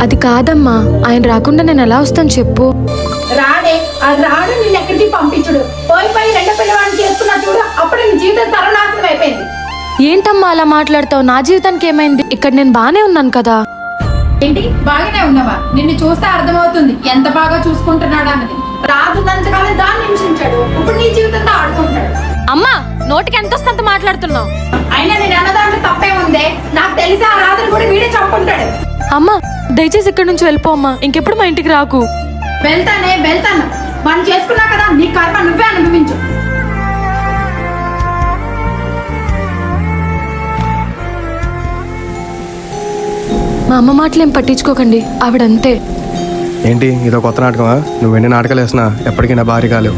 అది కాదమ్మా, ఆయన రాకుండా నేను ఎలా వస్తాను చెప్పు. రాడే, అది రాడు, నిన్ను ఎక్కడికి పంపించుడు. పోయి రెండో పిల్లవాడిని చేసుకున్నా చూడు, అప్పుడు నీ జీవితం సర్వనాశనం అయిపోయింది. ఏంటమ్మా అలా మాట్లాడతావు? నా జీవితానికి ఏమైంది? ఇక్కడ నేను బానే ఉన్నాను కదా. ఏంటి బాగానే ఉన్నావా? నిన్ను చూస్తే అర్థమవుతుంది ఎంత బాగా చూసుకుంటున్నాడు అన్నది. రాదున్నంతకాలం దాన్ని హింసించాడు, ఇప్పుడు నీ జీవితంతో ఆడుకుంటాడు. అమ్మా, నోటికి ఎంత వస్తే అంత మాట్లాడుతున్నావు. అయినా నేను అన్నదాంట్లో తప్పే ఉందే. నాకు తెలిసి ఆ రాత్రి కూడా వీడే చంపుకుంటాడు. అమ్మా, దయచేసి ఇక్కడి నుంచి వెళ్ళిపో అమ్మా, ఇంకెప్పుడు మా ఇంటికి రాకు. వెళ్తాను. మనం చేసుకున్నా కదా, నీ కర్మ నువ్వే అనుభవించు. మా అమ్మ మాటలేం పట్టించుకోకండి, ఆవిడంతే. ఏంటి ఇదో కొత్త నాటకమా? నువ్వు ఎన్ని నాటకాలు వేసినా ఎప్పటికీ నా భార్య కాలేవు.